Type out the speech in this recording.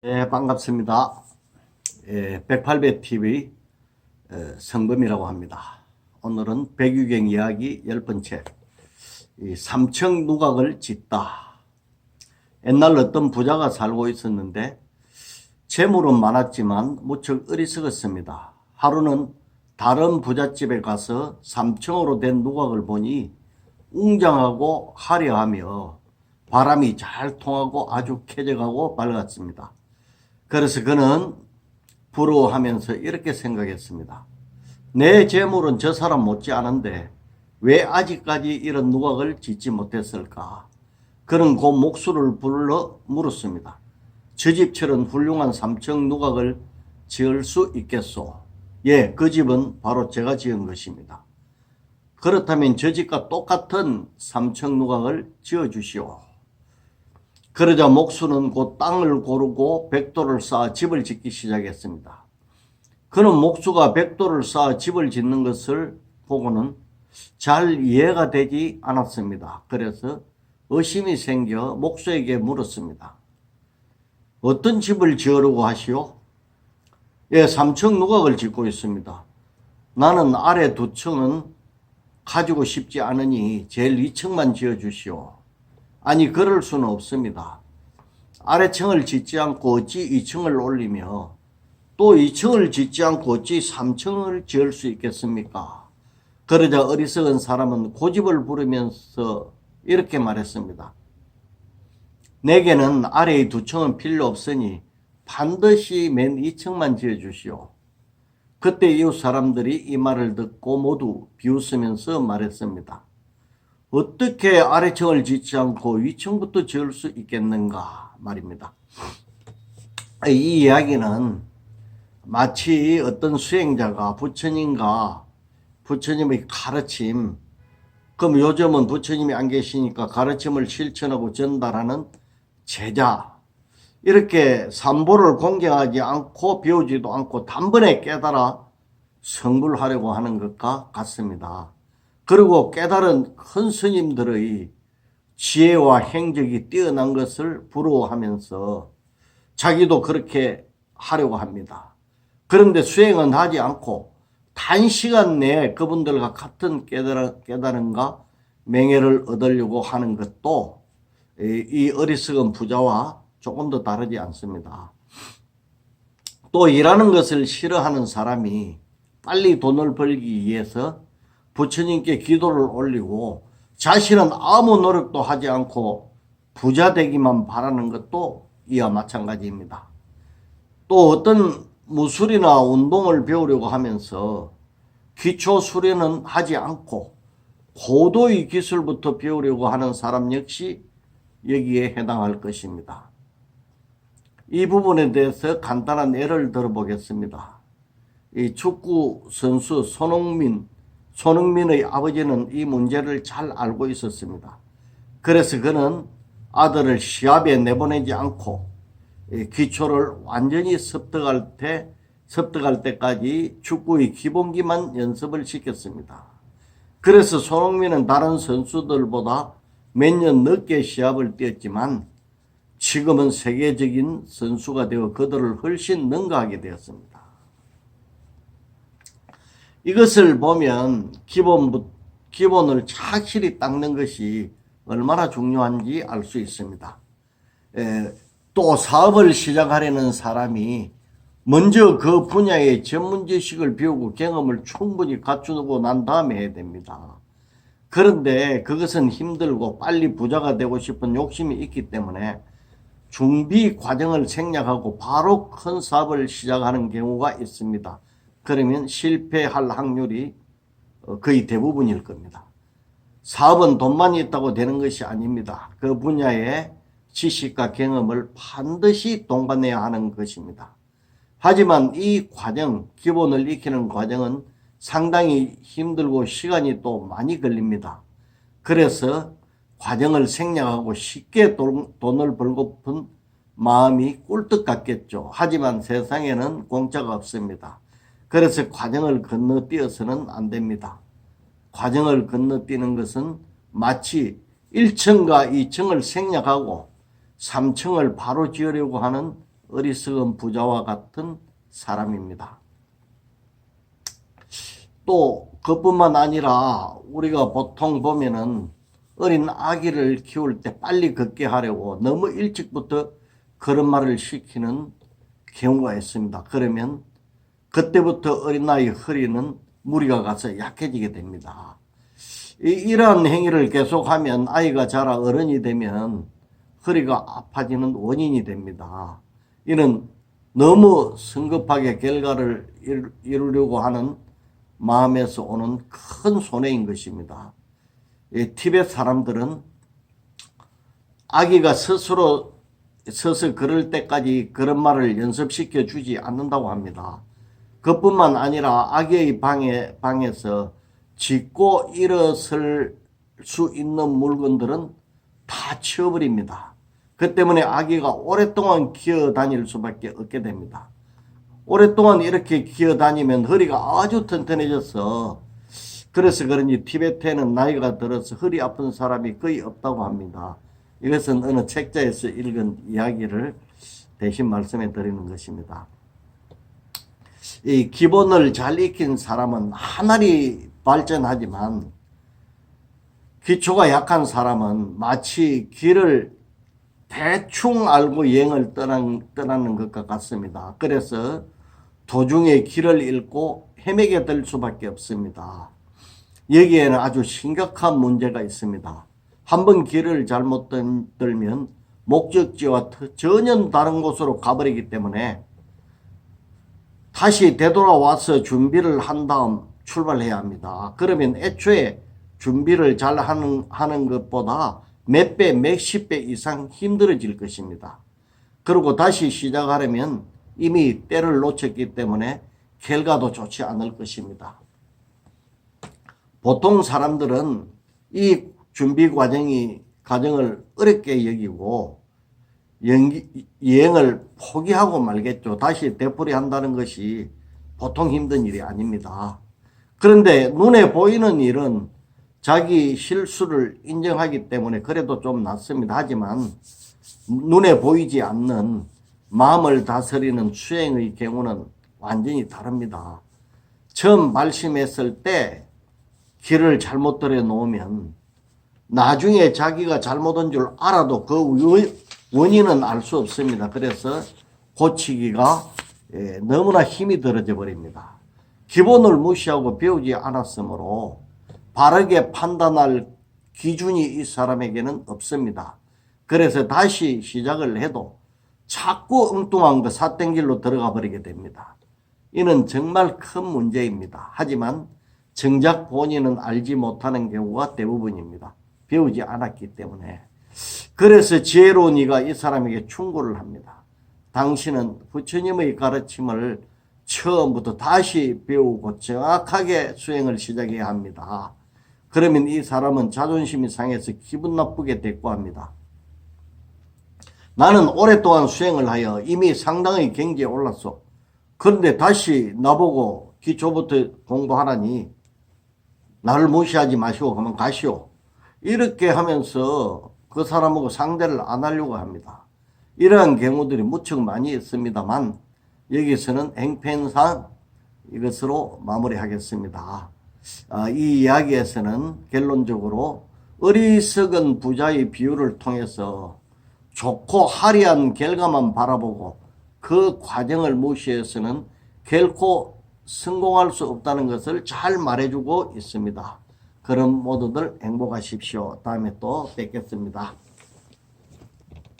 네, 반갑습니다. 108배TV 성범이라고 합니다. 오늘은 백유경 이야기 10번째, 삼청 누각을 짓다. 옛날 어떤 부자가 살고 있었는데 재물은 많았지만 무척 어리석었습니다. 하루는 다른 부잣집에 가서 삼청으로 된 누각을 보니 웅장하고 화려하며 바람이 잘 통하고 아주 쾌적하고 밝았습니다. 그래서 그는 부러워하면서 이렇게 생각했습니다. 내 재물은 저 사람 못지 않은데 왜 아직까지 이런 누각을 짓지 못했을까? 그는 곧 목수를 불러 물었습니다. 저 집처럼 훌륭한 삼청 누각을 지을 수 있겠소? 예, 그 집은 바로 제가 지은 것입니다. 그렇다면 저 집과 똑같은 삼청 누각을 지어주시오. 그러자 목수는 곧 땅을 고르고 벽돌을 쌓아 집을 짓기 시작했습니다. 그는 목수가 벽돌을 쌓아 집을 짓는 것을 보고는 잘 이해가 되지 않았습니다. 그래서 의심이 생겨 목수에게 물었습니다. 어떤 집을 지으려고 하시오? 예, 3층 누각을 짓고 있습니다. 나는 아래 2층은 가지고 싶지 않으니 제일 2층만 지어주시오. 아니, 그럴 수는 없습니다. 아래층을 짓지 않고 어찌 2층을 올리며 또 2층을 짓지 않고 어찌 3층을 지을 수 있겠습니까? 그러자 어리석은 사람은 고집을 부르면서 이렇게 말했습니다. 내게는 아래의 2층은 필요 없으니 반드시 맨 2층만 지어주시오. 그때 이웃 사람들이 이 말을 듣고 모두 비웃으면서 말했습니다. 어떻게 아래층을 짓지 않고 위층부터 지을 수 있겠는가 말입니다. 이 이야기는 마치 어떤 수행자가 부처님의 가르침, 그럼 요즘은 부처님이 안 계시니까 가르침을 실천하고 전달하는 제자, 이렇게 삼보를 공경하지 않고 배우지도 않고 단번에 깨달아 성불하려고 하는 것과 같습니다. 그리고 깨달은 큰 스님들의 지혜와 행적이 뛰어난 것을 부러워하면서 자기도 그렇게 하려고 합니다. 그런데 수행은 하지 않고 단시간 내에 그분들과 같은 깨달음과 명예를 얻으려고 하는 것도 이 어리석은 부자와 조금 더 다르지 않습니다. 또 일하는 것을 싫어하는 사람이 빨리 돈을 벌기 위해서 부처님께 기도를 올리고 자신은 아무 노력도 하지 않고 부자 되기만 바라는 것도 이와 마찬가지입니다. 또 어떤 무술이나 운동을 배우려고 하면서 기초 수련은 하지 않고 고도의 기술부터 배우려고 하는 사람 역시 여기에 해당할 것입니다. 이 부분에 대해서 간단한 예를 들어보겠습니다. 이 축구 선수 손흥민의 아버지는 이 문제를 잘 알고 있었습니다. 그래서 그는 아들을 시합에 내보내지 않고 기초를 완전히 습득할 때까지 축구의 기본기만 연습을 시켰습니다. 그래서 손흥민은 다른 선수들보다 몇 년 늦게 시합을 뛰었지만 지금은 세계적인 선수가 되어 그들을 훨씬 능가하게 되었습니다. 이것을 보면 기본을 착실히 닦는 것이 얼마나 중요한지 알 수 있습니다. 또 사업을 시작하려는 사람이 먼저 그 분야의 전문 지식을 배우고 경험을 충분히 갖추고 난 다음에 해야 됩니다. 그런데 그것은 힘들고 빨리 부자가 되고 싶은 욕심이 있기 때문에 준비 과정을 생략하고 바로 큰 사업을 시작하는 경우가 있습니다. 그러면 실패할 확률이 거의 대부분일 겁니다. 사업은 돈만 있다고 되는 것이 아닙니다. 그 분야의 지식과 경험을 반드시 동반해야 하는 것입니다. 하지만 이 과정, 기본을 익히는 과정은 상당히 힘들고 시간이 또 많이 걸립니다. 그래서 과정을 생략하고 쉽게 돈을 벌고픈 마음이 꿀떡 같겠죠. 하지만 세상에는 공짜가 없습니다. 그래서 과정을 건너뛰어서는 안 됩니다. 과정을 건너뛰는 것은 마치 1층과 2층을 생략하고 3층을 바로 지으려고 하는 어리석은 부자와 같은 사람입니다. 또 그뿐만 아니라 우리가 보통 보면은 어린 아기를 키울 때 빨리 걷게 하려고 너무 일찍부터 걸음마를 시키는 경우가 있습니다. 그러면 그때부터 어린아이 허리는 무리가 가서 약해지게 됩니다. 이러한 행위를 계속하면 아이가 자라 어른이 되면 허리가 아파지는 원인이 됩니다. 이는 너무 성급하게 결과를 이루려고 하는 마음에서 오는 큰 손해인 것입니다. 티베트 사람들은 아기가 스스로 서서 걸을 때까지 걸음마를 연습시켜 주지 않는다고 합니다. 그뿐만 아니라 아기의 방에서 짚고 일어설 수 있는 물건들은 다 치워버립니다. 그 때문에 아기가 오랫동안 기어 다닐 수밖에 없게 됩니다. 오랫동안 이렇게 기어 다니면 허리가 아주 튼튼해져서 그래서 그런지 티베트에는 나이가 들어서 허리 아픈 사람이 거의 없다고 합니다. 이것은 어느 책자에서 읽은 이야기를 대신 말씀해 드리는 것입니다. 이 기본을 잘 익힌 사람은 하나리 발전하지만 기초가 약한 사람은 마치 길을 대충 알고 여행을 떠나는 것과 같습니다. 그래서 도중에 길을 잃고 헤매게 될 수밖에 없습니다. 여기에는 아주 심각한 문제가 있습니다. 한번 길을 잘못 들면 목적지와 전혀 다른 곳으로 가버리기 때문에 다시 되돌아와서 준비를 한 다음 출발해야 합니다. 그러면 애초에 준비를 잘 하는 것보다 몇 배, 몇십 배 이상 힘들어질 것입니다. 그리고 다시 시작하려면 이미 때를 놓쳤기 때문에 결과도 좋지 않을 것입니다. 보통 사람들은 이 준비 과정을 어렵게 여기고 여행을 포기하고 말겠죠. 다시 되풀이 한다는 것이 보통 힘든 일이 아닙니다. 그런데 눈에 보이는 일은 자기 실수를 인정하기 때문에 그래도 좀 낫습니다. 하지만 눈에 보이지 않는 마음을 다스리는 수행의 경우는 완전히 다릅니다. 처음 말씀했을 때 길을 잘못 들여 놓으면 나중에 자기가 잘못한 줄 알아도 그 원인은 알 수 없습니다. 그래서 고치기가 너무나 힘이 들어져 버립니다. 기본을 무시하고 배우지 않았으므로 바르게 판단할 기준이 이 사람에게는 없습니다. 그래서 다시 시작을 해도 자꾸 엉뚱한 거 삿된 길로 들어가 버리게 됩니다. 이는 정말 큰 문제입니다. 하지만 정작 본인은 알지 못하는 경우가 대부분입니다. 배우지 않았기 때문에. 그래서 지혜로운 이가 이 사람에게 충고를 합니다. 당신은 부처님의 가르침을 처음부터 다시 배우고 정확하게 수행을 시작해야 합니다. 그러면 이 사람은 자존심이 상해서 기분 나쁘게 대꾸합니다. 나는 오랫동안 수행을 하여 이미 상당히 경지에 올랐어. 그런데 다시 나보고 기초부터 공부하라니 나를 무시하지 마시고 그만 가시오. 이렇게 하면서 그 사람하고 상대를 안 하려고 합니다. 이러한 경우들이 무척 많이 있습니다만 여기서는 행편상 이것으로 마무리하겠습니다. 이 이야기에서는 결론적으로 어리석은 부자의 비유를 통해서 좋고 화려한 결과만 바라보고 그 과정을 무시해서는 결코 성공할 수 없다는 것을 잘 말해주고 있습니다. 그럼 모두들 행복하십시오. 다음에 또 뵙겠습니다.